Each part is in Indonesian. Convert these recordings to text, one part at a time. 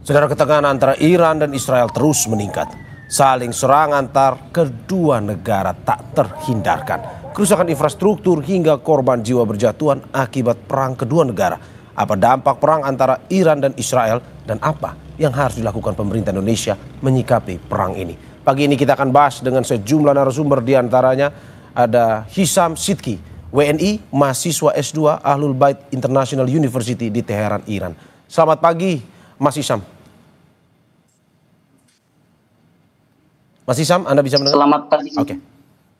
Saudara, ketegangan antara Iran dan Israel terus meningkat. Saling serang antar kedua negara tak terhindarkan. Kerusakan infrastruktur hingga korban jiwa berjatuhan akibat perang kedua negara. Apa dampak perang antara Iran dan Israel dan apa yang harus dilakukan pemerintah Indonesia menyikapi perang ini? Pagi ini kita akan bahas dengan sejumlah narasumber, di antaranya ada Hisham Sidki, WNI, mahasiswa S2 Ahlul Bait International University di Teheran, Iran. Selamat pagi, Mas Hisham. Mas Hisham, Anda bisa mendengar? Selamat pagi.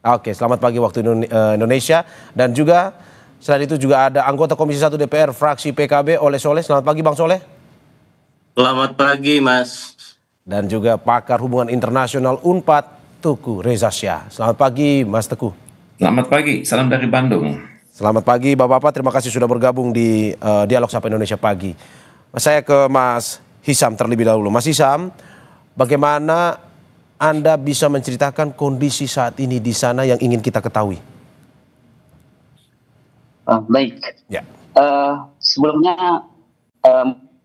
Oke, selamat pagi waktu Indonesia. Dan juga selain itu juga ada anggota Komisi 1 DPR fraksi PKB Oleh Soleh. Selamat pagi Bang Soleh. Selamat pagi Mas. Dan juga pakar hubungan internasional UNPAD Teguh Reza Shah. Selamat pagi Mas Teguh. Selamat pagi, salam dari Bandung. Selamat pagi Bapak-Bapak, terima kasih sudah bergabung di Dialog Sapa Indonesia Pagi. Saya ke Mas Hisham terlebih dahulu. Mas Hisham, bagaimana Anda bisa menceritakan kondisi saat ini di sana yang ingin kita ketahui? Baik. Ya. Sebelumnya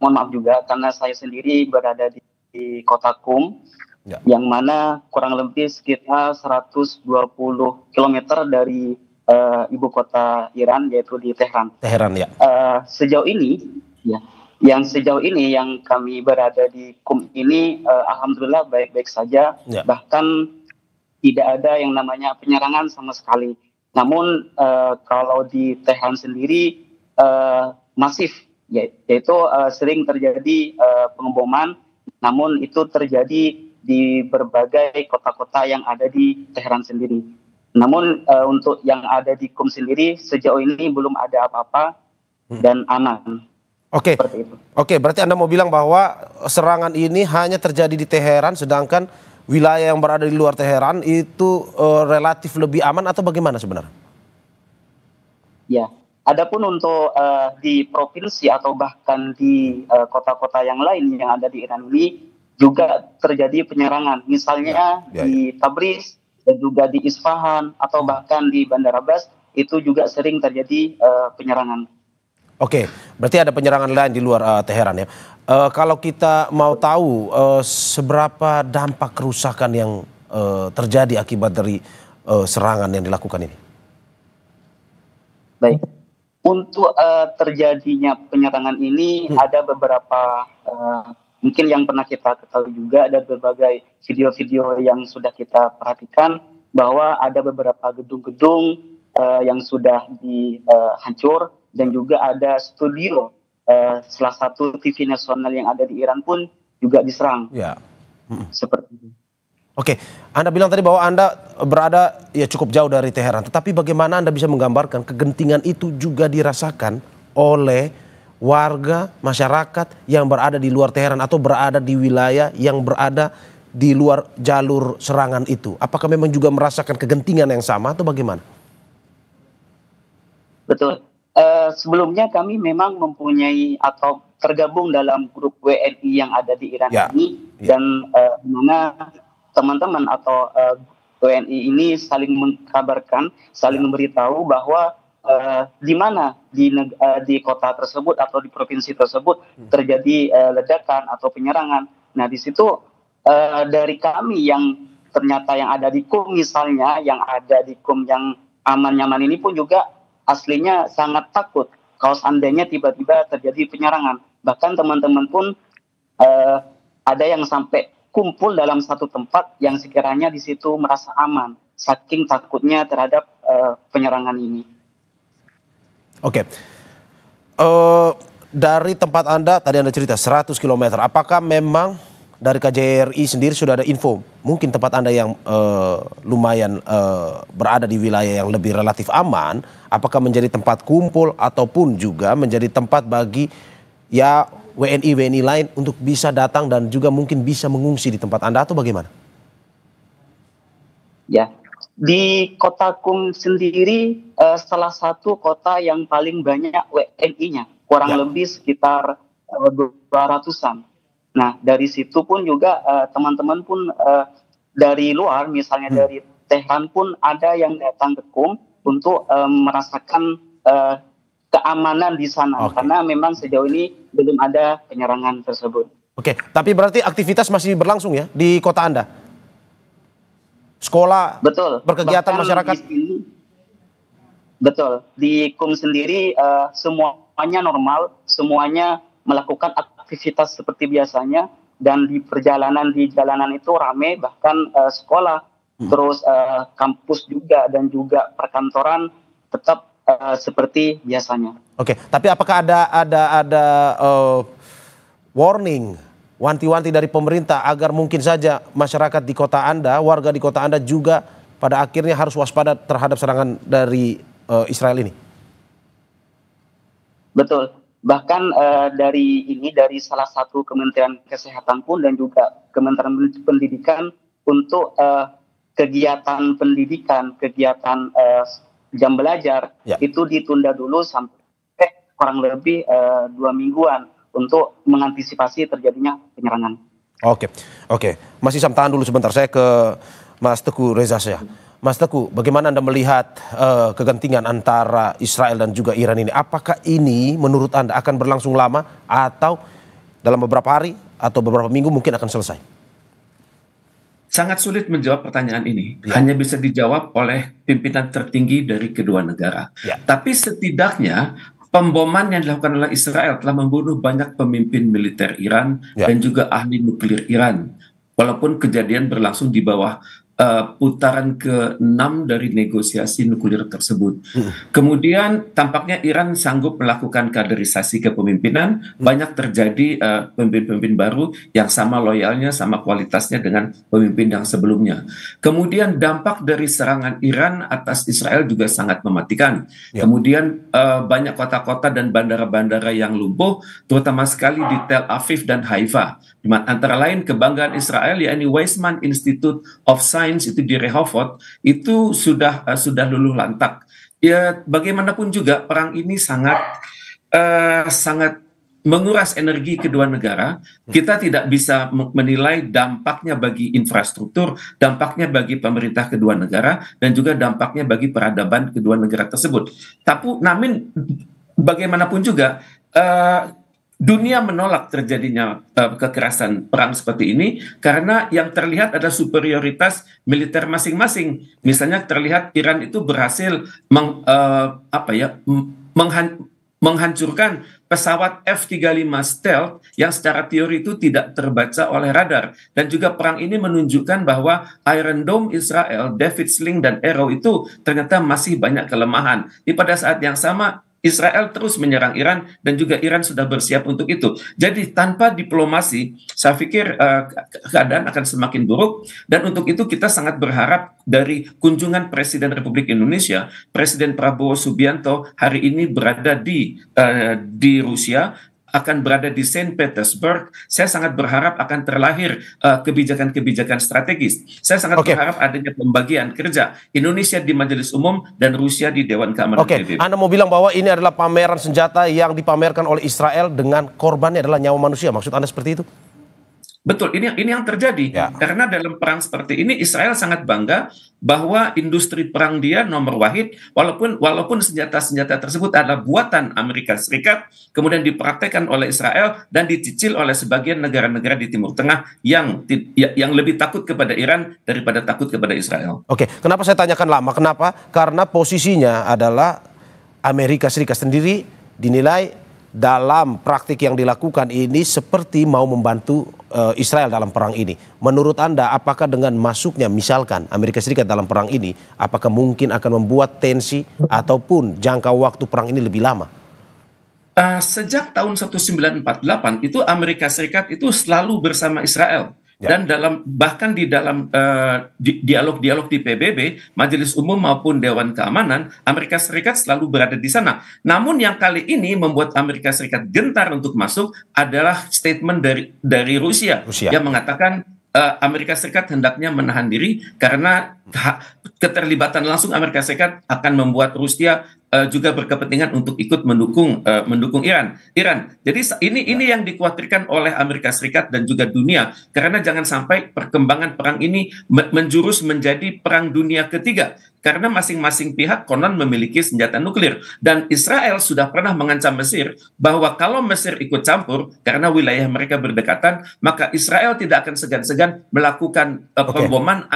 mohon maaf juga karena saya sendiri berada di kota Qum, Ya. yang mana kurang lebih sekitar 120 km dari ibu kota Iran, yaitu di Tehran. Teheran, ya. Sejauh ini, ya, sejauh ini yang kami berada di Qum ini, alhamdulillah baik-baik saja. Ya. Bahkan tidak ada yang namanya penyerangan sama sekali. Namun kalau di Tehran sendiri masif, yaitu sering terjadi pengeboman. Namun itu terjadi di berbagai kota-kota yang ada di Tehran sendiri. Namun untuk yang ada di Qum sendiri sejauh ini belum ada apa-apa dan aman. Oke. Seperti itu. Oke, berarti Anda mau bilang bahwa serangan ini hanya terjadi di Teheran, sedangkan wilayah yang berada di luar Teheran itu relatif lebih aman, atau bagaimana sebenarnya? Ya, adapun untuk di provinsi atau bahkan di kota-kota yang lain yang ada di Iran ini juga terjadi penyerangan. Misalnya di Tabriz dan juga di Isfahan atau bahkan di Bandar Abbas itu juga sering terjadi penyerangan. Oke, berarti ada penyerangan lain di luar Teheran, ya. Kalau kita mau tahu seberapa dampak kerusakan yang terjadi akibat dari serangan yang dilakukan ini? Baik, untuk terjadinya penyerangan ini ada beberapa, mungkin yang pernah kita ketahui juga, ada berbagai video-video yang sudah kita perhatikan bahwa ada beberapa gedung-gedung yang sudah dihancur. Dan juga ada studio salah satu TV nasional yang ada di Iran pun juga diserang. Ya. Seperti itu. Oke, Anda bilang tadi bahwa Anda berada ya cukup jauh dari Teheran. Tetapi bagaimana Anda bisa menggambarkan kegentingan itu juga dirasakan oleh warga masyarakat yang berada di luar Teheran atau berada di wilayah yang berada di luar jalur serangan itu? Apakah memang juga merasakan kegentingan yang sama atau bagaimana? Betul. Sebelumnya kami memang mempunyai atau tergabung dalam grup WNI yang ada di Iran ini, dan mana teman-teman atau WNI ini saling mengkabarkan, saling memberitahu bahwa di mana di kota tersebut atau di provinsi tersebut terjadi ledakan atau penyerangan. Nah, di situ dari kami yang ternyata yang ada di Qum misalnya, yang ada di Qum yang aman-nyaman ini pun juga aslinya sangat takut kalau seandainya tiba-tiba terjadi penyerangan. Bahkan teman-teman pun ada yang sampai kumpul dalam satu tempat yang sekiranya di situ merasa aman, saking takutnya terhadap penyerangan ini. Oke. Dari tempat Anda, tadi Anda cerita 100 km, apakah memang dari KJRI sendiri sudah ada info, mungkin tempat Anda yang lumayan berada di wilayah yang lebih relatif aman, apakah menjadi tempat kumpul ataupun juga menjadi tempat bagi ya WNI lain untuk bisa datang dan juga mungkin bisa mengungsi di tempat Anda, atau bagaimana? Ya, di kota Qum sendiri salah satu kota yang paling banyak WNI-nya, kurang lebih sekitar 200-an. Nah, dari situ pun juga teman-teman pun dari luar, misalnya dari Tehran pun ada yang datang ke Qum untuk merasakan keamanan di sana. Karena memang sejauh ini belum ada penyerangan tersebut. Oke, tapi berarti aktivitas masih berlangsung ya di kota Anda? Sekolah, Betul. berkegiatan Bahkan masyarakat? di sini, betul. Di KUM sendiri semuanya normal, semuanya melakukan aktivitas seperti biasanya, dan di jalanan itu ramai, bahkan sekolah, terus kampus juga, dan juga perkantoran tetap seperti biasanya. Oke, tapi apakah ada warning, wanti-wanti dari pemerintah agar mungkin saja masyarakat di kota Anda, warga di kota Anda juga pada akhirnya harus waspada terhadap serangan dari Israel ini? Betul. Bahkan dari salah satu Kementerian Kesehatan pun dan juga Kementerian Pendidikan untuk kegiatan pendidikan, kegiatan jam belajar itu ditunda dulu sampai kurang lebih 2 mingguan untuk mengantisipasi terjadinya penyerangan. Oke. Mas Isam, tahan dulu sebentar. Saya ke Mas Teguh Reza Syah. Mas Teguh, bagaimana Anda melihat kegentingan antara Israel dan juga Iran ini? Apakah ini menurut Anda akan berlangsung lama atau dalam beberapa hari atau beberapa minggu mungkin akan selesai? Sangat sulit menjawab pertanyaan ini. Hanya bisa dijawab oleh pimpinan tertinggi dari kedua negara. Tapi setidaknya pemboman yang dilakukan oleh Israel telah membunuh banyak pemimpin militer Iran dan juga ahli nuklir Iran. Walaupun kejadian berlangsung di bawah putaran ke-6 dari negosiasi nuklir tersebut. Kemudian tampaknya Iran sanggup melakukan kaderisasi kepemimpinan. Banyak terjadi pemimpin-pemimpin baru yang sama loyalnya, sama kualitasnya dengan pemimpin yang sebelumnya. Kemudian dampak dari serangan Iran atas Israel juga sangat mematikan. Kemudian banyak kota-kota dan bandara-bandara yang lumpuh, terutama sekali di Tel Aviv dan Haifa. Antara lain kebanggaan Israel, yakni Weizmann Institute of Science itu di Rehovot itu sudah luluh lantak. Ya, bagaimanapun juga perang ini sangat menguras energi kedua negara. Kita tidak bisa menilai dampaknya bagi infrastruktur, dampaknya bagi pemerintah kedua negara, dan juga dampaknya bagi peradaban kedua negara tersebut. Namun bagaimanapun juga dunia menolak terjadinya kekerasan perang seperti ini karena yang terlihat ada superioritas militer masing-masing. Misalnya terlihat Iran itu berhasil menghancurkan pesawat F-35 stealth yang secara teori itu tidak terbaca oleh radar. Dan juga perang ini menunjukkan bahwa Iron Dome Israel, David Sling dan Arrow itu ternyata masih banyak kelemahan. Pada saat yang sama Israel terus menyerang Iran dan juga Iran sudah bersiap untuk itu. Jadi tanpa diplomasi, saya pikir keadaan akan semakin buruk, dan untuk itu kita sangat berharap dari kunjungan Presiden Republik Indonesia, Presiden Prabowo Subianto hari ini berada di Rusia, akan berada di Saint Petersburg. Saya sangat berharap akan terlahir kebijakan-kebijakan strategis. Saya sangat berharap adanya pembagian kerja Indonesia di Majelis Umum dan Rusia di Dewan Keamanan PBB. Anda mau bilang bahwa ini adalah pameran senjata yang dipamerkan oleh Israel dengan korbannya adalah nyawa manusia. Maksud Anda seperti itu? Betul, ini yang terjadi. Karena dalam perang seperti ini Israel sangat bangga bahwa industri perang dia nomor wahid, walaupun senjata-senjata tersebut adalah buatan Amerika Serikat, kemudian dipraktekkan oleh Israel dan dicicil oleh sebagian negara-negara di Timur Tengah yang lebih takut kepada Iran daripada takut kepada Israel. Kenapa saya tanyakan lama? Kenapa? Karena posisinya adalah Amerika Serikat sendiri dinilai dalam praktik yang dilakukan ini seperti mau membantu Israel dalam perang ini. Menurut Anda, apakah dengan masuknya misalkan Amerika Serikat dalam perang ini, apakah mungkin akan membuat tensi ataupun jangka waktu perang ini lebih lama? Sejak tahun 1948 itu Amerika Serikat itu selalu bersama Israel. Dan bahkan di dalam dialog-dialog di PBB, Majelis Umum maupun Dewan Keamanan, Amerika Serikat selalu berada di sana. Namun yang kali ini membuat Amerika Serikat gentar untuk masuk adalah statement dari Rusia yang mengatakan Amerika Serikat hendaknya menahan diri karena keterlibatan langsung Amerika Serikat akan membuat Rusia juga berkepentingan untuk ikut mendukung Iran. Jadi ini yang dikhawatirkan oleh Amerika Serikat dan juga dunia, karena jangan sampai perkembangan perang ini menjurus menjadi perang dunia ketiga, karena masing-masing pihak konon memiliki senjata nuklir, dan Israel sudah pernah mengancam Mesir bahwa kalau Mesir ikut campur karena wilayah mereka berdekatan, maka Israel tidak akan segan-segan melakukan pemboman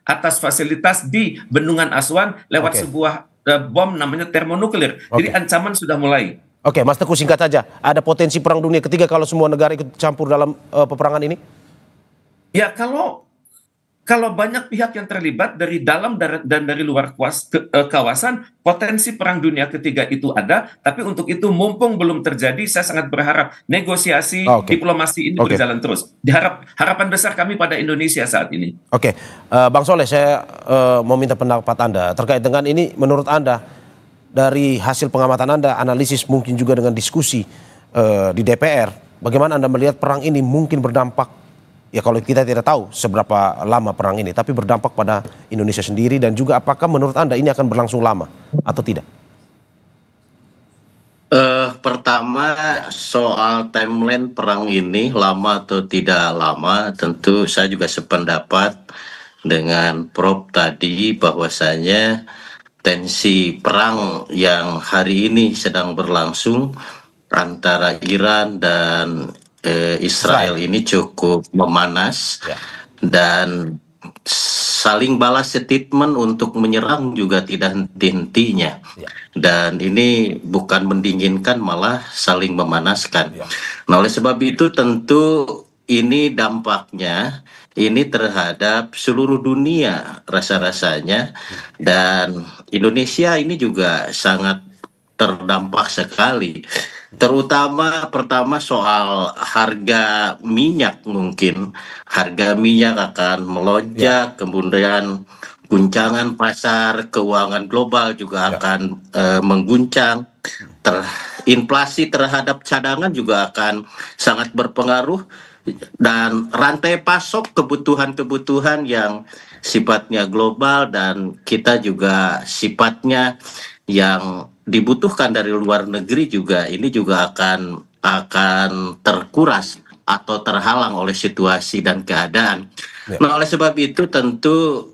atas fasilitas di Bendungan Aswan lewat sebuah bom namanya termonuklir. Jadi ancaman sudah mulai. Oke, Mas Teguh, singkat saja. Ada potensi perang dunia ketiga kalau semua negara ikut campur dalam peperangan ini? Ya, kalau banyak pihak yang terlibat dari dalam dan dari luar kawasan, potensi perang dunia ketiga itu ada. Tapi untuk itu, mumpung belum terjadi, saya sangat berharap negosiasi diplomasi ini berjalan terus. Harapan besar kami pada Indonesia saat ini. Oke, Bang Soleh, saya mau minta pendapat Anda terkait dengan ini. Menurut Anda, dari hasil pengamatan Anda, analisis mungkin juga dengan diskusi di DPR, bagaimana Anda melihat perang ini mungkin berdampak? Ya, kalau kita tidak tahu seberapa lama perang ini, tapi berdampak pada Indonesia sendiri, dan juga apakah menurut Anda ini akan berlangsung lama atau tidak? Pertama, soal timeline perang ini lama atau tidak lama, tentu saya juga sependapat dengan Prof tadi, bahwasanya tensi perang yang hari ini sedang berlangsung antara Iran dan Israel ini cukup memanas, dan saling balas statement untuk menyerang juga tidak henti-hentinya, dan ini bukan mendinginkan, malah saling memanaskan. Nah, oleh sebab itu tentu ini dampaknya ini terhadap seluruh dunia rasa-rasanya, dan Indonesia ini juga sangat terdampak sekali. Terutama pertama soal harga minyak, mungkin harga minyak akan melonjak, kemudian guncangan pasar keuangan global juga akan mengguncang, inflasi terhadap cadangan juga akan sangat berpengaruh, dan rantai pasok kebutuhan-kebutuhan yang sifatnya global dan kita juga sifatnya yang dibutuhkan dari luar negeri juga, ini juga akan terkuras atau terhalang oleh situasi dan keadaan. Nah, oleh sebab itu tentu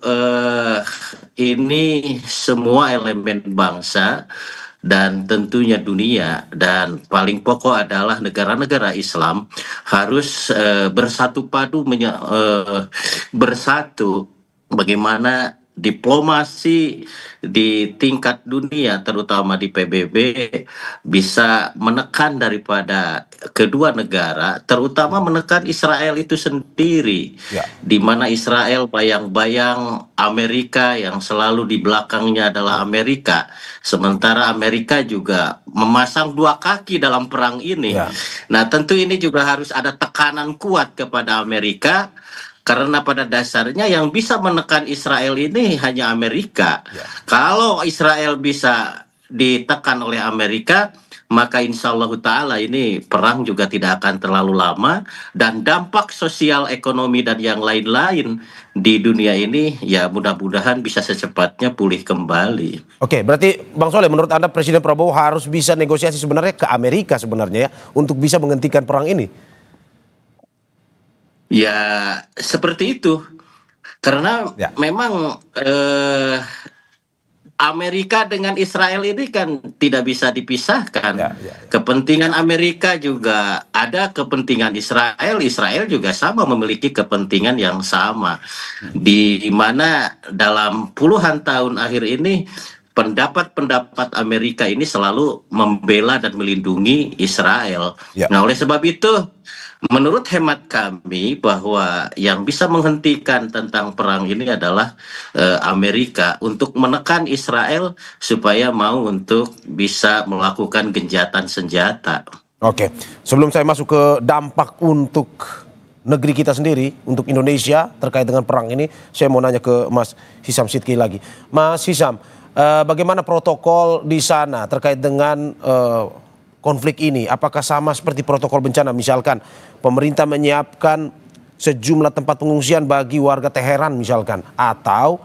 ini semua elemen bangsa dan tentunya dunia, dan paling pokok adalah negara-negara Islam harus bersatu padu bersatu bagaimana diplomasi di tingkat dunia, terutama di PBB, bisa menekan daripada kedua negara, terutama menekan Israel itu sendiri, di mana Israel bayang-bayang Amerika, yang selalu di belakangnya adalah Amerika, sementara Amerika juga memasang dua kaki dalam perang ini. Nah, tentu ini juga harus ada tekanan kuat kepada Amerika, karena pada dasarnya yang bisa menekan Israel ini hanya Amerika. Kalau Israel bisa ditekan oleh Amerika, maka insya Allah ta'ala ini perang juga tidak akan terlalu lama, dan dampak sosial, ekonomi, dan yang lain-lain di dunia ini ya mudah-mudahan bisa secepatnya pulih kembali. Oke, berarti Bang Soleh, menurut Anda Presiden Prabowo harus bisa negosiasi sebenarnya ke Amerika sebenarnya ya, untuk bisa menghentikan perang ini? Ya, seperti itu. Karena memang Amerika dengan Israel ini kan tidak bisa dipisahkan. Kepentingan Amerika juga ada, kepentingan Israel. Israel juga sama memiliki kepentingan yang sama. Di mana dalam puluhan tahun akhir ini pendapat-pendapat Amerika ini selalu membela dan melindungi Israel. Nah, oleh sebab itu, menurut hemat kami bahwa yang bisa menghentikan tentang perang ini adalah Amerika, untuk menekan Israel supaya mau untuk bisa melakukan gencatan senjata. Oke, sebelum saya masuk ke dampak untuk negeri kita sendiri, untuk Indonesia terkait dengan perang ini, saya mau nanya ke Mas Hisam Sidki lagi. Mas Hisam, bagaimana protokol di sana terkait dengan konflik ini? Apakah sama seperti protokol bencana? Misalkan pemerintah menyiapkan sejumlah tempat pengungsian bagi warga Teheran misalkan, atau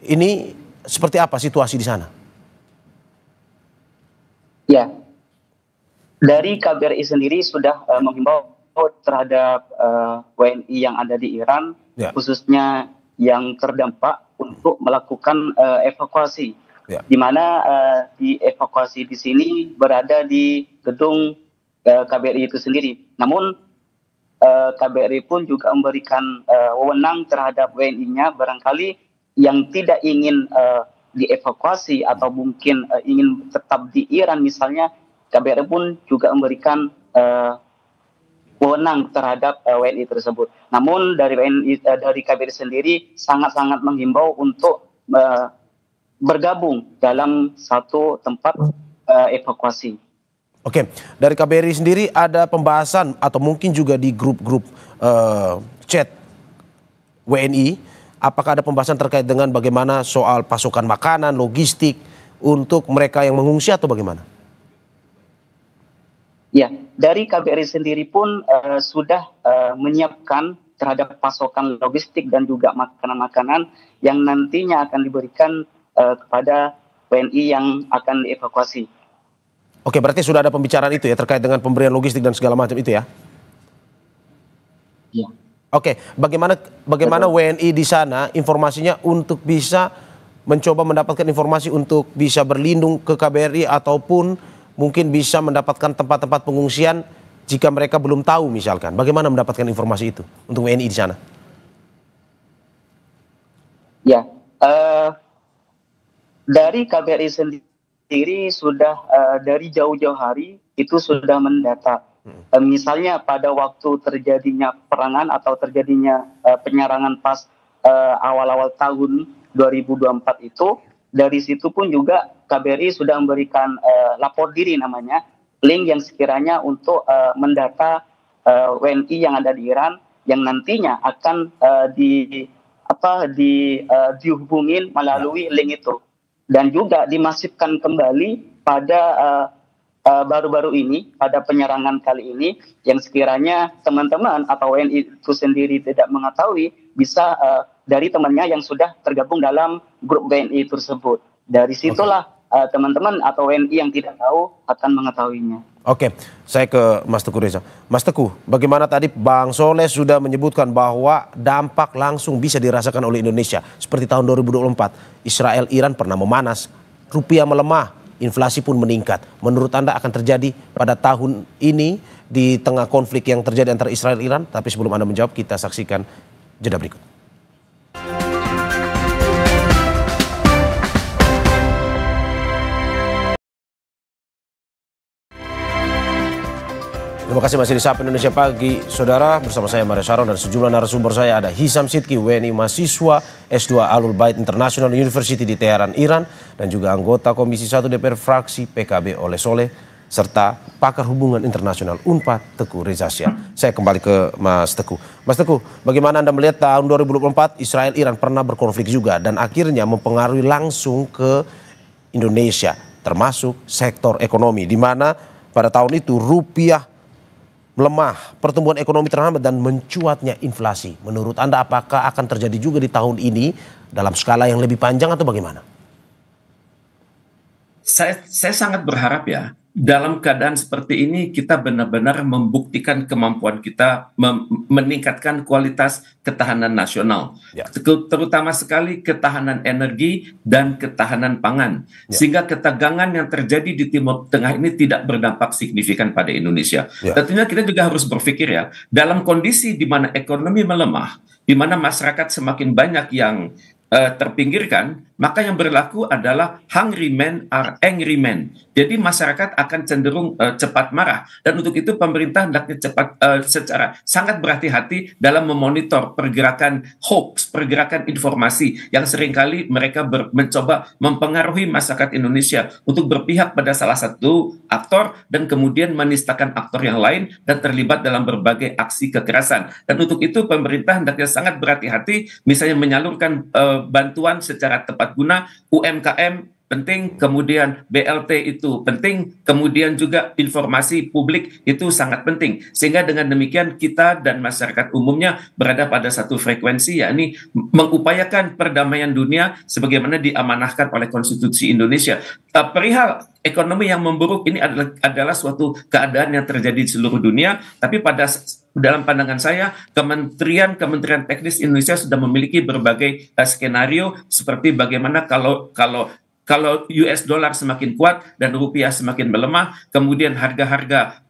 ini seperti apa situasi di sana? Ya, dari KBRI sendiri sudah menghimbau terhadap WNI yang ada di Iran, khususnya yang terdampak untuk melakukan evakuasi. Di mana dievakuasi di sini berada di gedung KBRI itu sendiri. Namun KBRI pun juga memberikan wewenang terhadap WNI-nya barangkali yang tidak ingin dievakuasi atau mungkin ingin tetap di Iran misalnya, KBRI pun juga memberikan wewenang terhadap WNI tersebut. Namun dari dari KBRI sendiri sangat-sangat menghimbau untuk bergabung dalam satu tempat evakuasi. Oke, dari KBRI sendiri ada pembahasan atau mungkin juga di grup-grup chat WNI, apakah ada pembahasan terkait dengan bagaimana soal pasokan makanan, logistik untuk mereka yang mengungsi atau bagaimana? Ya, dari KBRI sendiri pun sudah menyiapkan terhadap pasokan logistik dan juga makanan-makanan yang nantinya akan diberikan kepada WNI yang akan dievakuasi. Oke, berarti sudah ada pembicaraan itu ya terkait dengan pemberian logistik dan segala macam itu ya? Iya. Oke, bagaimana WNI di sana informasinya untuk bisa mencoba mendapatkan informasi untuk bisa berlindung ke KBRI ataupun mungkin bisa mendapatkan tempat-tempat pengungsian jika mereka belum tahu misalkan. Bagaimana mendapatkan informasi itu untuk WNI di sana? Ya, dari KBRI sendiri sudah dari jauh-jauh hari itu sudah mendata. Misalnya pada waktu terjadinya perangan atau terjadinya penyerangan pas awal-awal tahun 2024 itu, dari situ pun juga KBRI sudah memberikan lapor diri namanya, link yang sekiranya untuk mendata WNI yang ada di Iran yang nantinya akan dihubungin melalui link itu. Dan juga dimasifkan kembali pada baru-baru ini, pada penyerangan kali ini, yang sekiranya teman-teman atau WNI itu sendiri tidak mengetahui, bisa dari temannya yang sudah tergabung dalam grup WNI tersebut. Dari situlah teman-teman atau WNI yang tidak tahu akan mengetahuinya. Oke, saya ke Mas Teguh Reza. Mas Teguh, bagaimana tadi Bang Soleh sudah menyebutkan bahwa dampak langsung bisa dirasakan oleh Indonesia. Seperti tahun 2024, Israel-Iran pernah memanas, rupiah melemah, inflasi pun meningkat. Menurut Anda akan terjadi pada tahun ini di tengah konflik yang terjadi antara Israel-Iran? Tapi sebelum Anda menjawab, kita saksikan jeda berikut. Terima kasih masih di Sapa Indonesia Pagi, saudara. Bersama saya Mario Saron dan sejumlah narasumber saya ada Hisam Sidki, WNI mahasiswa S2 Alul Bait International University di Teheran, Iran, dan juga anggota Komisi 1 DPR fraksi PKB Oleh Soleh, serta pakar hubungan internasional UNPAD Teguh Reza Syah. Saya kembali ke Mas Teguh. Mas Teguh, bagaimana Anda melihat tahun 2024 Israel-Iran pernah berkonflik juga dan akhirnya mempengaruhi langsung ke Indonesia, termasuk sektor ekonomi, di mana pada tahun itu rupiah melemah, pertumbuhan ekonomi terhambat dan mencuatnya inflasi. Menurut Anda apakah akan terjadi juga di tahun ini dalam skala yang lebih panjang atau bagaimana? Saya sangat berharap ya, dalam keadaan seperti ini kita benar-benar membuktikan kemampuan kita meningkatkan kualitas ketahanan nasional, terutama sekali ketahanan energi dan ketahanan pangan, sehingga ketegangan yang terjadi di Timur Tengah ini tidak berdampak signifikan pada Indonesia. Tentunya kita juga harus berpikir ya, dalam kondisi di mana ekonomi melemah, di mana masyarakat semakin banyak yang terpinggirkan, maka yang berlaku adalah hungry men are angry men. Jadi masyarakat akan cenderung cepat marah, dan untuk itu pemerintah hendaknya secara sangat berhati-hati dalam memonitor pergerakan hoax, pergerakan informasi yang seringkali mereka mencoba mempengaruhi masyarakat Indonesia untuk berpihak pada salah satu aktor dan kemudian menistakan aktor yang lain dan terlibat dalam berbagai aksi kekerasan. Dan untuk itu pemerintah hendaknya sangat berhati-hati, misalnya menyalurkan bantuan secara tepat guna, UMKM penting, kemudian BLT itu penting, kemudian juga informasi publik itu sangat penting. Sehingga dengan demikian kita dan masyarakat umumnya berada pada satu frekuensi, yakni mengupayakan perdamaian dunia sebagaimana diamanahkan oleh Konstitusi Indonesia. Perihal ekonomi yang memburuk ini adalah suatu keadaan yang terjadi di seluruh dunia, tapi dalam pandangan saya, kementerian teknis Indonesia sudah memiliki berbagai skenario seperti bagaimana kalau US dollar semakin kuat dan rupiah semakin melemah, kemudian harga-harga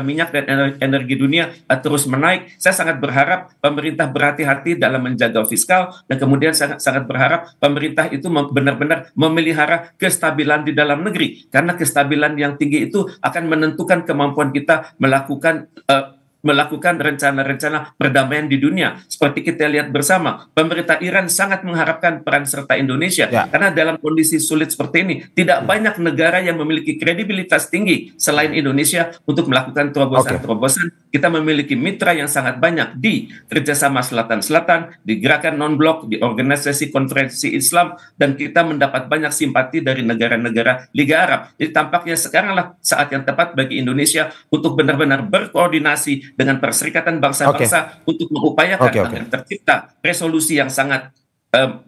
minyak dan energi dunia terus menaik. Saya sangat berharap pemerintah berhati-hati dalam menjaga fiskal, dan kemudian sangat berharap pemerintah itu benar-benar memelihara kestabilan di dalam negeri, karena kestabilan yang tinggi itu akan menentukan kemampuan kita melakukan rencana-rencana perdamaian di dunia. Seperti kita lihat bersama, pemerintah Iran sangat mengharapkan peran serta Indonesia, karena dalam kondisi sulit seperti ini tidak banyak negara yang memiliki kredibilitas tinggi selain Indonesia untuk melakukan terobosan-terobosan. Kita memiliki mitra yang sangat banyak di kerjasama Selatan-Selatan, di gerakan non-blok, di organisasi konferensi Islam, dan kita mendapat banyak simpati dari negara-negara Liga Arab. Jadi tampaknya sekaranglah saat yang tepat bagi Indonesia untuk benar-benar berkoordinasi dengan Perserikatan Bangsa-Bangsa untuk mengupayakan agar tercipta resolusi yang sangat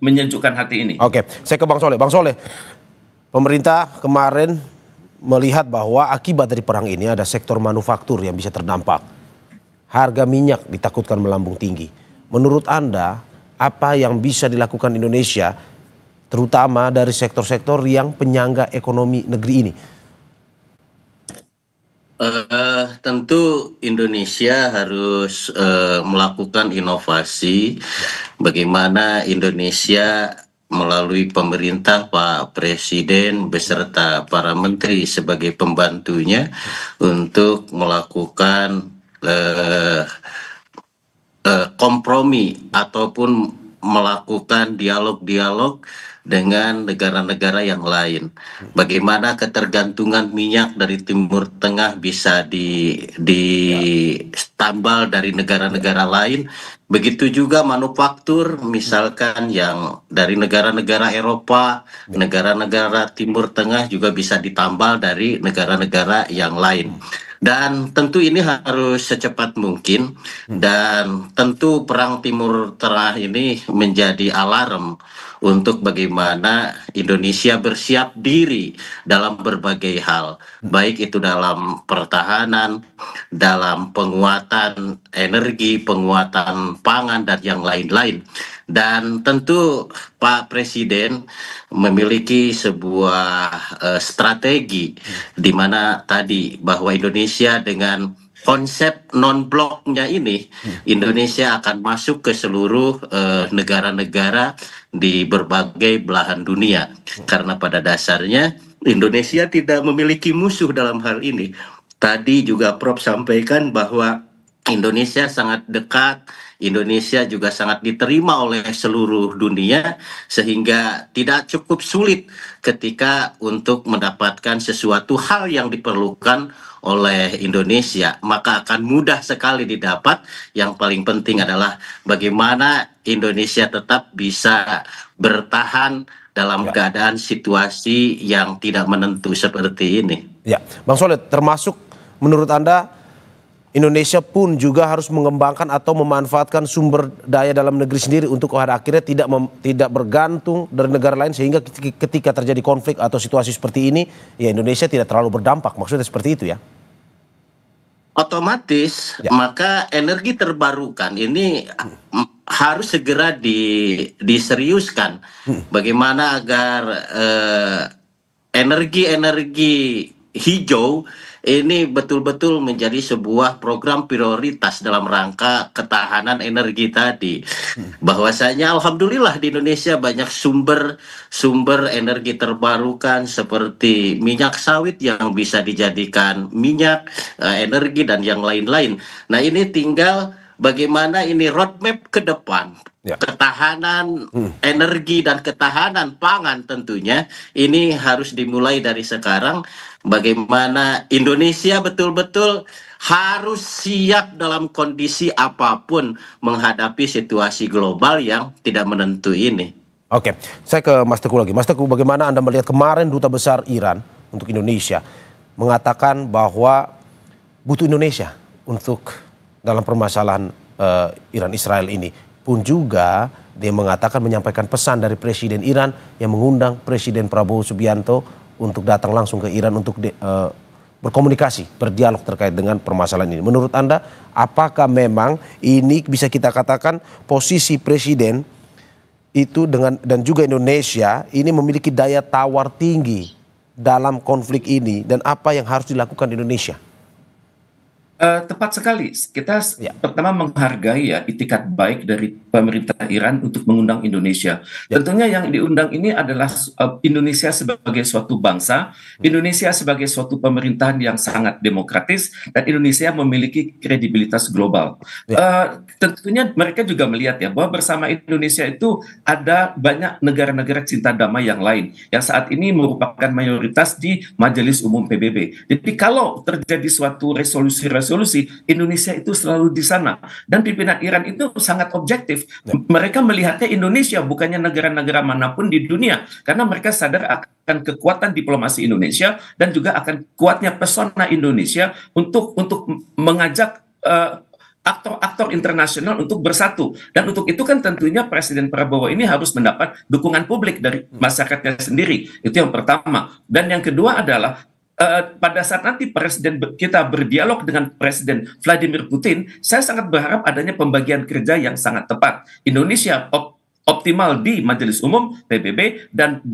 menyejukkan hati ini. Saya ke Bang Soleh. Bang Soleh, pemerintah kemarin melihat bahwa akibat dari perang ini ada sektor manufaktur yang bisa terdampak. Harga minyak ditakutkan melambung tinggi. Menurut Anda, apa yang bisa dilakukan Indonesia, terutama dari sektor-sektor yang penyangga ekonomi negeri ini? Tentu Indonesia harus melakukan inovasi. Bagaimana Indonesia melalui pemerintah, Pak Presiden beserta para menteri sebagai pembantunya untuk melakukan kompromi ataupun melakukan dialog-dialog dengan negara-negara yang lain. Bagaimana ketergantungan minyak dari Timur Tengah bisa ditambal dari negara-negara lain. Begitu juga manufaktur, misalkan yang dari negara-negara Eropa, negara-negara Timur Tengah juga bisa ditambal dari negara-negara yang lain. Dan tentu ini harus secepat mungkin, dan tentu perang Timur Tengah ini menjadi alarm untuk bagaimana Indonesia bersiap diri dalam berbagai hal, baik itu dalam pertahanan, dalam penguatan energi, penguatan pangan, dan yang lain-lain. Dan tentu Pak Presiden memiliki sebuah strategi di mana tadi bahwa Indonesia dengan konsep non-bloknya ini, Indonesia akan masuk ke seluruh negara-negara di berbagai belahan dunia. Karena pada dasarnya Indonesia tidak memiliki musuh dalam hal ini. Tadi juga Prof sampaikan bahwa Indonesia sangat dekat, Indonesia juga sangat diterima oleh seluruh dunia, sehingga tidak cukup sulit ketika untuk mendapatkan sesuatu hal yang diperlukan oleh Indonesia, maka akan mudah sekali didapat. Yang paling penting adalah bagaimana Indonesia tetap bisa bertahan dalam keadaan situasi yang tidak menentu seperti ini. Ya, Bang Soleh, termasuk menurut Anda Indonesia pun juga harus mengembangkan atau memanfaatkan sumber daya dalam negeri sendiri untuk pada akhirnya tidak bergantung dari negara lain, sehingga ketika terjadi konflik atau situasi seperti ini, ya Indonesia tidak terlalu berdampak. Maksudnya seperti itu ya? Otomatis, maka energi terbarukan ini harus segera diseriuskan. Bagaimana agar energi hijau ini betul-betul menjadi sebuah program prioritas dalam rangka ketahanan energi tadi. Bahwasanya alhamdulillah di Indonesia banyak sumber energi terbarukan seperti minyak sawit yang bisa dijadikan minyak, energi, dan yang lain-lain. Nah, ini tinggal bagaimana ini roadmap ke depan. Ketahanan energi dan ketahanan pangan tentunya ini harus dimulai dari sekarang. Bagaimana Indonesia betul-betul harus siap dalam kondisi apapun menghadapi situasi global yang tidak menentu ini. Oke, saya ke Mas Teguh lagi. Mas Teguh, bagaimana Anda melihat kemarin Duta Besar Iran untuk Indonesia mengatakan bahwa butuh Indonesia untuk dalam permasalahan Iran Israel ini. Pun juga dia mengatakan menyampaikan pesan dari Presiden Iran yang mengundang Presiden Prabowo Subianto untuk datang langsung ke Iran untuk berkomunikasi, berdialog terkait dengan permasalahan ini. Menurut Anda, apakah memang ini bisa kita katakan posisi Presiden itu dan juga Indonesia ini memiliki daya tawar tinggi dalam konflik ini, dan apa yang harus dilakukan Indonesia? Tepat sekali. Kita pertama menghargai ya itikat baik dari pemerintah Iran untuk mengundang Indonesia. Tentunya yang diundang ini adalah Indonesia sebagai suatu bangsa, Indonesia sebagai suatu pemerintahan yang sangat demokratis, dan Indonesia memiliki kredibilitas global. Tentunya mereka juga melihat ya bahwa bersama Indonesia itu ada banyak negara-negara cinta damai yang lain yang saat ini merupakan mayoritas di Majelis Umum PBB. Jadi kalau terjadi suatu resolusi Indonesia itu selalu di sana, dan pimpinan Iran itu sangat objektif. Mereka melihatnya Indonesia bukannya negara-negara manapun di dunia, karena mereka sadar akan kekuatan diplomasi Indonesia dan juga akan kuatnya pesona Indonesia untuk mengajak aktor-aktor internasional untuk bersatu. Dan untuk itu kan tentunya Presiden Prabowo ini harus mendapat dukungan publik dari masyarakatnya sendiri. Itu yang pertama. Dan yang kedua adalah pada saat nanti Presiden kita berdialog dengan Presiden Vladimir Putin, saya sangat berharap adanya pembagian kerja yang sangat tepat. Indonesia optimal di Majelis Umum PBB dan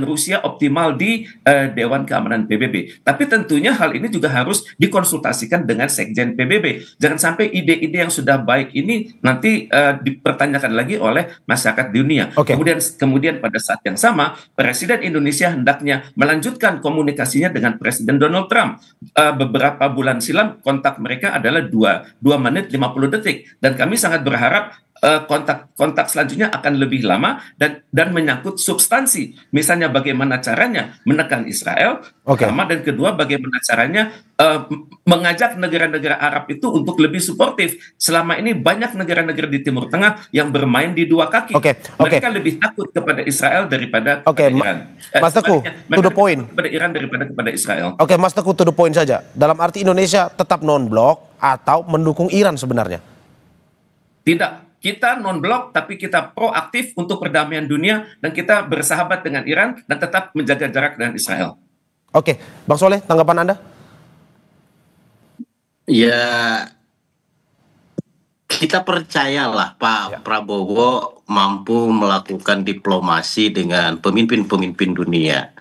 Rusia optimal di Dewan Keamanan PBB. Tapi tentunya hal ini juga harus dikonsultasikan dengan Sekjen PBB. Jangan sampai ide-ide yang sudah baik ini nanti dipertanyakan lagi oleh masyarakat dunia. Kemudian pada saat yang sama, Presiden Indonesia hendaknya melanjutkan komunikasinya dengan Presiden Donald Trump. Beberapa bulan silam kontak mereka adalah 2 menit 50 detik. Dan kami sangat berharap kontak selanjutnya akan lebih lama dan menyangkut substansi. Misalnya bagaimana caranya menekan Israel, pertama, dan kedua bagaimana caranya mengajak negara-negara Arab itu untuk lebih suportif. Selama ini banyak negara-negara di Timur Tengah yang bermain di dua kaki. Mereka lebih takut kepada Israel daripada Iran. Mas Teguh, to the point. Kepada Iran daripada kepada Israel. Mas Teguh, to the point saja. Dalam arti Indonesia tetap non-blok atau mendukung Iran sebenarnya? Tidak. Kita non-blok, tapi kita proaktif untuk perdamaian dunia, dan kita bersahabat dengan Iran dan tetap menjaga jarak dengan Israel. Bang Soleh, tanggapan Anda? Ya, kita percayalah Pak Prabowo mampu melakukan diplomasi dengan pemimpin-pemimpin dunia.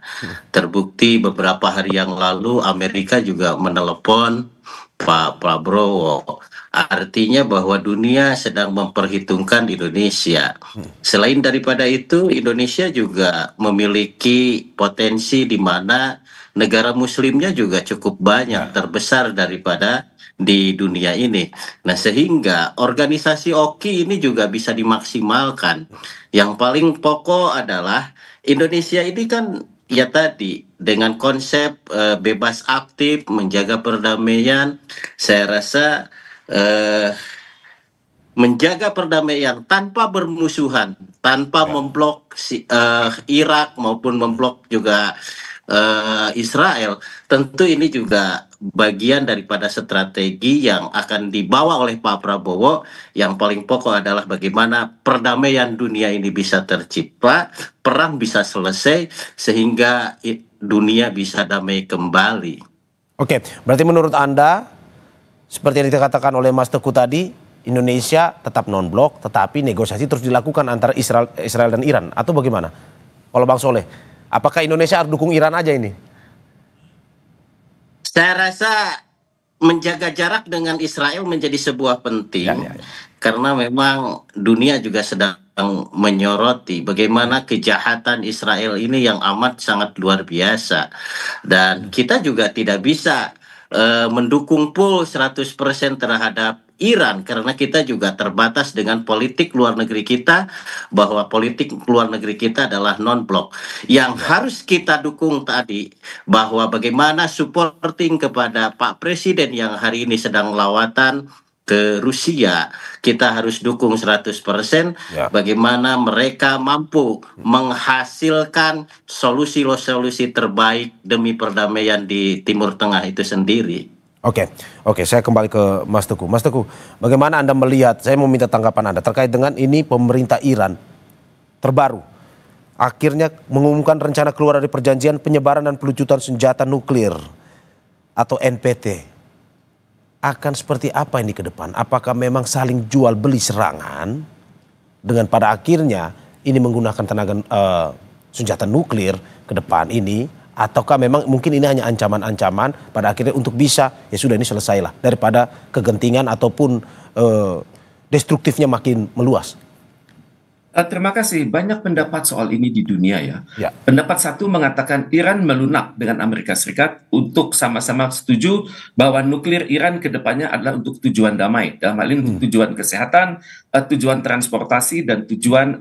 Terbukti beberapa hari yang lalu Amerika juga menelepon Pak Prabowo. Artinya bahwa dunia sedang memperhitungkan Indonesia. Selain daripada itu, Indonesia juga memiliki potensi di mana negara muslimnya juga cukup banyak, terbesar daripada di dunia ini. Nah, sehingga organisasi OKI ini juga bisa dimaksimalkan. Yang paling pokok adalah Indonesia ini kan ya tadi dengan konsep bebas aktif, menjaga perdamaian, saya rasa menjaga perdamaian tanpa bermusuhan, tanpa memblok Irak maupun memblok juga Israel, tentu ini juga bagian daripada strategi yang akan dibawa oleh Pak Prabowo. Yang paling pokok adalah bagaimana perdamaian dunia ini bisa tercipta, perang bisa selesai, sehingga dunia bisa damai kembali. Berarti menurut Anda, seperti yang dikatakan oleh Mas Teguh tadi, Indonesia tetap non-blok, tetapi negosiasi terus dilakukan antara Israel dan Iran, atau bagaimana? Kalau Bang Soleh, apakah Indonesia harus dukung Iran aja ini? Saya rasa menjaga jarak dengan Israel menjadi sebuah penting, karena memang dunia juga sedang menyoroti bagaimana kejahatan Israel ini yang amat sangat luar biasa, dan kita juga tidak bisa mendukung full 100% terhadap Iran, karena kita juga terbatas dengan politik luar negeri kita, bahwa politik luar negeri kita adalah non-blok. Yang harus kita dukung tadi, bahwa bagaimana supporting kepada Pak Presiden yang hari ini sedang lawatan ke Rusia, kita harus dukung 100%. Bagaimana mereka mampu menghasilkan solusi-solusi terbaik demi perdamaian di Timur Tengah itu sendiri. Oke, saya kembali ke Mas Teguh. Mas Teguh, bagaimana Anda melihat, saya mau minta tanggapan Anda terkait dengan ini pemerintah Iran terbaru akhirnya mengumumkan rencana keluar dari perjanjian penyebaran dan pelucutan senjata nuklir atau NPT. Akan seperti apa ini ke depan? Apakah memang saling jual beli serangan dengan pada akhirnya ini menggunakan tenaga senjata nuklir ke depan ini, ataukah memang mungkin ini hanya ancaman-ancaman pada akhirnya untuk bisa ya sudah ini selesailah daripada kegentingan ataupun destruktifnya makin meluas? Terima kasih. Banyak pendapat soal ini di dunia ya. Pendapat satu mengatakan Iran melunak dengan Amerika Serikat untuk sama-sama setuju bahwa nuklir Iran ke depannya adalah untuk tujuan damai. Dalam hal ini untuk tujuan kesehatan, tujuan transportasi, dan tujuan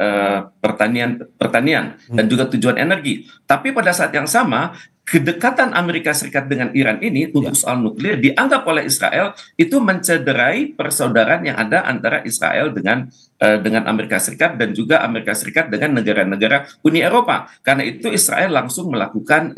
pertanian dan juga tujuan energi. Tapi pada saat yang sama, kedekatan Amerika Serikat dengan Iran ini untuk soal nuklir dianggap oleh Israel itu mencederai persaudaraan yang ada antara Israel dengan Amerika Serikat dan juga Amerika Serikat dengan negara-negara Uni Eropa. Karena itu Israel langsung melakukan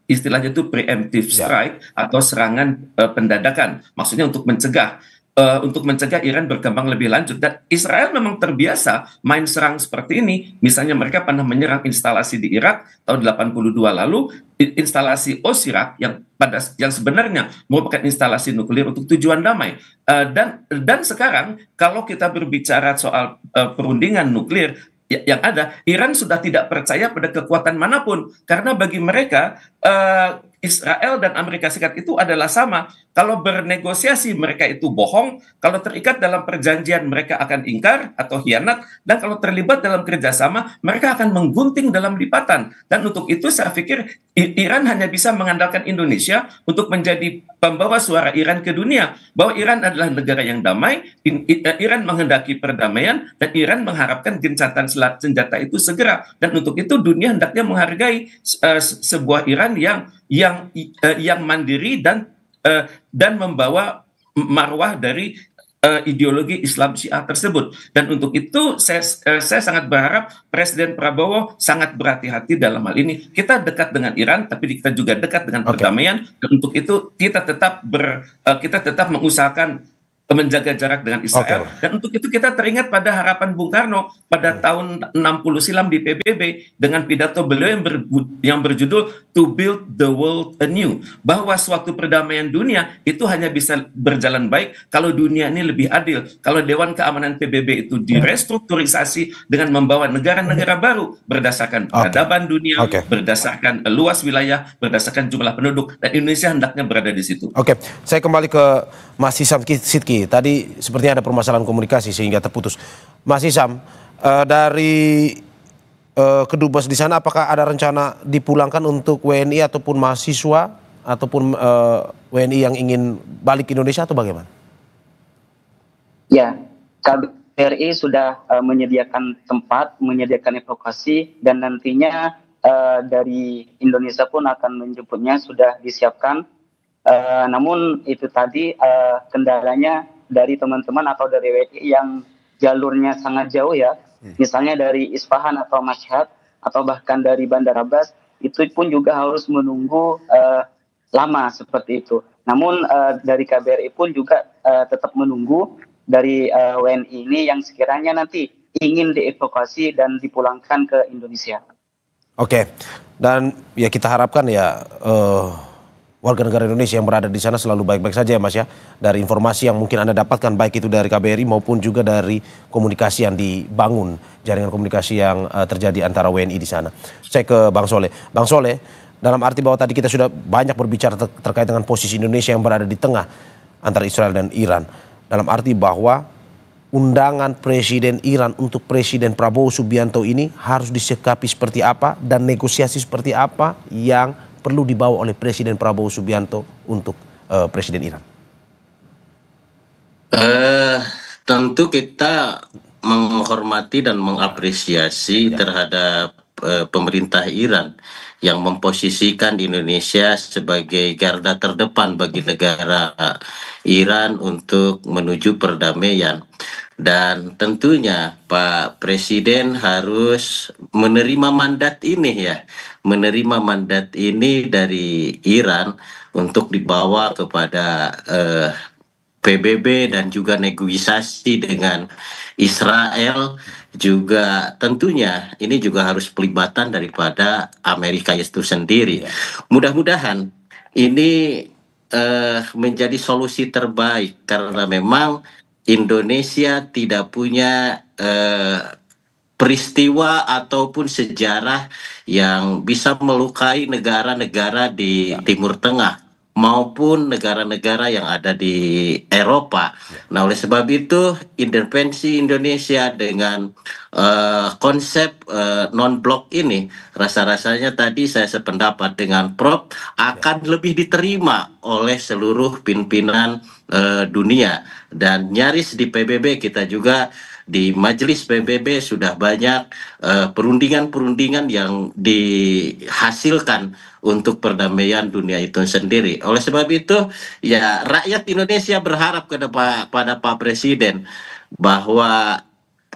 istilahnya itu preemptive strike atau serangan pendadakan. Maksudnya untuk mencegah Iran berkembang lebih lanjut. Dan Israel memang terbiasa main serang seperti ini. Misalnya mereka pernah menyerang instalasi di Irak tahun 82 lalu, instalasi Osirak yang sebenarnya merupakan instalasi nuklir untuk tujuan damai. Dan sekarang kalau kita berbicara soal perundingan nuklir yang ada, Iran sudah tidak percaya pada kekuatan manapun karena bagi mereka Israel dan Amerika Serikat itu adalah sama. Kalau bernegosiasi mereka itu bohong, kalau terikat dalam perjanjian mereka akan ingkar atau khianat, dan kalau terlibat dalam kerjasama mereka akan menggunting dalam lipatan. Dan untuk itu saya pikir Iran hanya bisa mengandalkan Indonesia untuk menjadi pembawa suara Iran ke dunia, bahwa Iran adalah negara yang damai, Iran menghendaki perdamaian, dan Iran mengharapkan gencatan senjata itu segera. Dan untuk itu dunia hendaknya menghargai sebuah Iran yang mandiri dan membawa marwah dari ideologi Islam Syiah tersebut. Dan untuk itu saya sangat berharap Presiden Prabowo sangat berhati-hati dalam hal ini. Kita dekat dengan Iran, tapi kita juga dekat dengan perdamaian. Dan untuk itu kita tetap mengusahakan menjaga jarak dengan Israel. Dan untuk itu kita teringat pada harapan Bung Karno pada tahun 60 silam di PBB dengan pidato beliau yang berjudul To Build the World Anew, bahwa suatu perdamaian dunia itu hanya bisa berjalan baik kalau dunia ini lebih adil, kalau Dewan Keamanan PBB itu direstrukturisasi dengan membawa negara-negara baru berdasarkan peradaban dunia, berdasarkan luas wilayah, berdasarkan jumlah penduduk, dan Indonesia hendaknya berada di situ. Saya kembali ke Mas Hisam Sidki. Tadi sepertinya ada permasalahan komunikasi sehingga terputus. Mas Hisam, dari kedubes di sana apakah ada rencana dipulangkan untuk WNI ataupun mahasiswa ataupun WNI yang ingin balik ke Indonesia atau bagaimana? Ya, KBRI sudah menyediakan tempat, menyediakan evakuasi, dan nantinya dari Indonesia pun akan menjemputnya, sudah disiapkan. Namun itu tadi kendalanya dari teman-teman atau dari WNI yang jalurnya sangat jauh ya, misalnya dari Isfahan atau Mashhad atau bahkan dari Bandar Abbas, itu pun juga harus menunggu lama seperti itu. Namun dari KBRI pun juga tetap menunggu dari WNI ini yang sekiranya nanti ingin dievakuasi dan dipulangkan ke Indonesia. Dan ya kita harapkan ya warga negara Indonesia yang berada di sana selalu baik-baik saja ya Mas ya. Dari informasi yang mungkin Anda dapatkan baik itu dari KBRI maupun juga dari komunikasi yang dibangun, jaringan komunikasi yang terjadi antara WNI di sana. Saya ke Bang Soleh. Bang Soleh, dalam arti bahwa tadi kita sudah banyak berbicara terkait dengan posisi Indonesia yang berada di tengah antara Israel dan Iran. Dalam arti bahwa undangan Presiden Iran untuk Presiden Prabowo Subianto ini harus disikapi seperti apa dan negosiasi seperti apa yang perlu dibawa oleh Presiden Prabowo Subianto untuk Presiden Iran? Tentu kita menghormati dan mengapresiasi terhadap pemerintah Iran yang memposisikan Indonesia sebagai garda terdepan bagi negara Iran untuk menuju perdamaian. Dan tentunya Pak Presiden harus menerima mandat ini ya, menerima mandat ini dari Iran untuk dibawa kepada PBB dan juga negosiasi dengan Israel, juga tentunya ini juga harus pelibatan daripada Amerika itu sendiri. Mudah-mudahan ini menjadi solusi terbaik karena memang Indonesia tidak punya peristiwa ataupun sejarah yang bisa melukai negara-negara di Timur Tengah maupun negara-negara yang ada di Eropa. Nah, oleh sebab itu intervensi Indonesia dengan konsep non-blok ini, rasa-rasanya tadi saya sependapat dengan Prof akan lebih diterima oleh seluruh pimpinan dunia. Dan nyaris di PBB kita juga di majelis PBB sudah banyak perundingan-perundingan yang dihasilkan untuk perdamaian dunia itu sendiri. Oleh sebab itu, ya rakyat Indonesia berharap pada Pak Presiden bahwa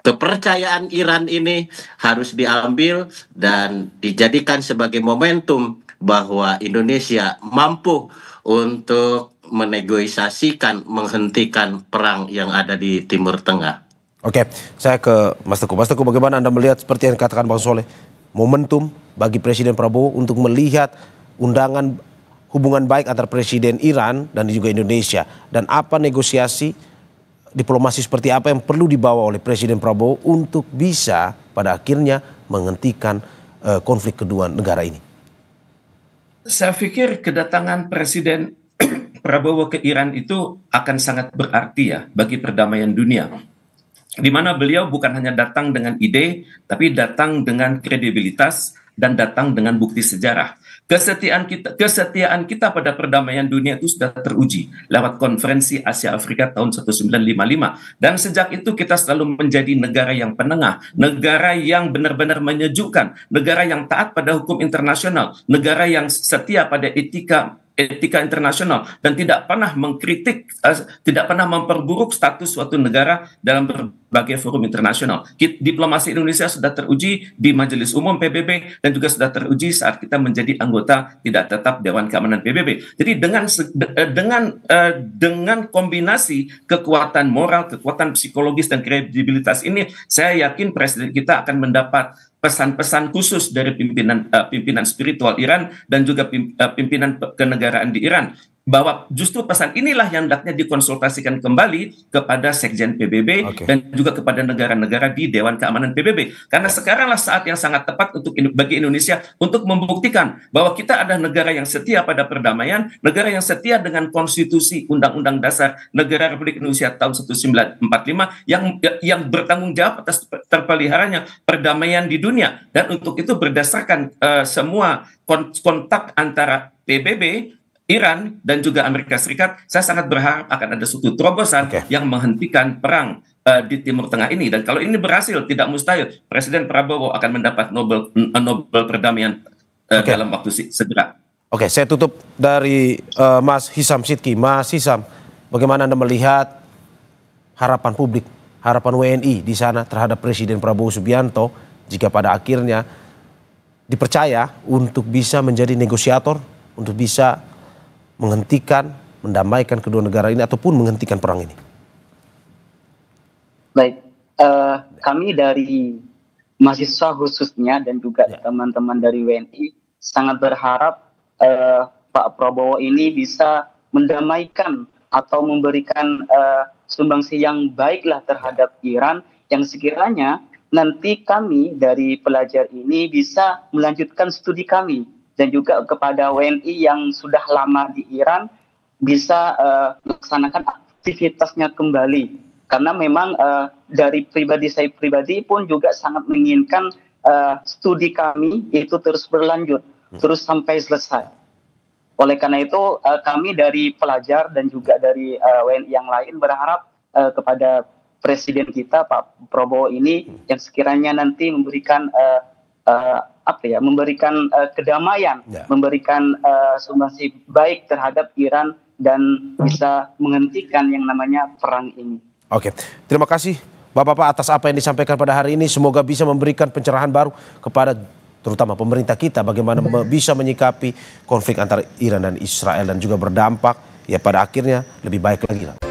kepercayaan Iran ini harus diambil dan dijadikan sebagai momentum bahwa Indonesia mampu untuk menegosiasikan, menghentikan perang yang ada di Timur Tengah. Oke, saya ke Mas Teguh. Mas Teguh, bagaimana Anda melihat seperti yang dikatakan Bang Soleh, momentum bagi Presiden Prabowo untuk melihat undangan hubungan baik antara Presiden Iran dan juga Indonesia, dan apa negosiasi diplomasi seperti apa yang perlu dibawa oleh Presiden Prabowo untuk bisa pada akhirnya menghentikan konflik kedua negara ini? Saya pikir kedatangan Presiden Prabowo ke Iran itu akan sangat berarti ya bagi perdamaian dunia, di mana beliau bukan hanya datang dengan ide, tapi datang dengan kredibilitas dan datang dengan bukti sejarah. Kesetiaan kita pada perdamaian dunia itu sudah teruji lewat konferensi Asia Afrika tahun 1955. Dan sejak itu kita selalu menjadi negara yang penengah, negara yang benar-benar menyejukkan, negara yang taat pada hukum internasional, negara yang setia pada etika internasional, dan tidak pernah mengkritik, tidak pernah memperburuk status suatu negara dalam berbagai forum internasional. Diplomasi Indonesia sudah teruji di Majelis Umum PBB dan juga sudah teruji saat kita menjadi anggota tidak tetap Dewan Keamanan PBB. Jadi dengan kombinasi kekuatan moral, kekuatan psikologis dan kredibilitas ini, saya yakin Presiden kita akan mendapat pesan-pesan khusus dari pimpinan spiritual Iran dan juga pimpinan kenegaraan di Iran, bahwa justru pesan inilah yang hendaknya dikonsultasikan kembali kepada Sekjen PBB dan juga kepada negara-negara di Dewan Keamanan PBB. Karena sekaranglah saat yang sangat tepat bagi Indonesia untuk membuktikan bahwa kita adalah negara yang setia pada perdamaian, negara yang setia dengan konstitusi Undang-Undang Dasar Negara Republik Indonesia tahun 1945 yang bertanggung jawab atas terpeliharanya perdamaian di dunia. Dan untuk itu berdasarkan semua kontak antara PBB, Iran dan juga Amerika Serikat, saya sangat berharap akan ada suatu terobosan yang menghentikan perang di Timur Tengah ini. Dan kalau ini berhasil, tidak mustahil Presiden Prabowo akan mendapat Nobel perdamaian dalam waktu segera. Oke, saya tutup dari Mas Hisam Sidki. Mas Hisam, bagaimana Anda melihat harapan publik, harapan WNI di sana terhadap Presiden Prabowo Subianto jika pada akhirnya dipercaya untuk bisa menjadi negosiator, untuk bisa menghentikan, mendamaikan kedua negara ini ataupun menghentikan perang ini? Baik, kami dari mahasiswa khususnya dan juga teman-teman dari WNI sangat berharap Pak Prabowo ini bisa mendamaikan atau memberikan sumbangsi yang baiklah terhadap Iran, yang sekiranya nanti kami dari pelajar ini bisa melanjutkan studi kami, dan juga kepada WNI yang sudah lama di Iran bisa melaksanakan aktivitasnya kembali. Karena memang dari saya pribadi pun juga sangat menginginkan studi kami itu terus berlanjut, terus sampai selesai. Oleh karena itu kami dari pelajar dan juga dari WNI yang lain berharap kepada Presiden kita Pak Prabowo ini yang sekiranya nanti memberikan memberikan kedamaian, memberikan sumbangsi baik terhadap Iran dan bisa menghentikan yang namanya perang ini. Oke, terima kasih Bapak-Bapak atas apa yang disampaikan pada hari ini. Semoga bisa memberikan pencerahan baru kepada terutama pemerintah kita bagaimana bisa menyikapi konflik antara Iran dan Israel dan juga berdampak ya pada akhirnya lebih baik lagi.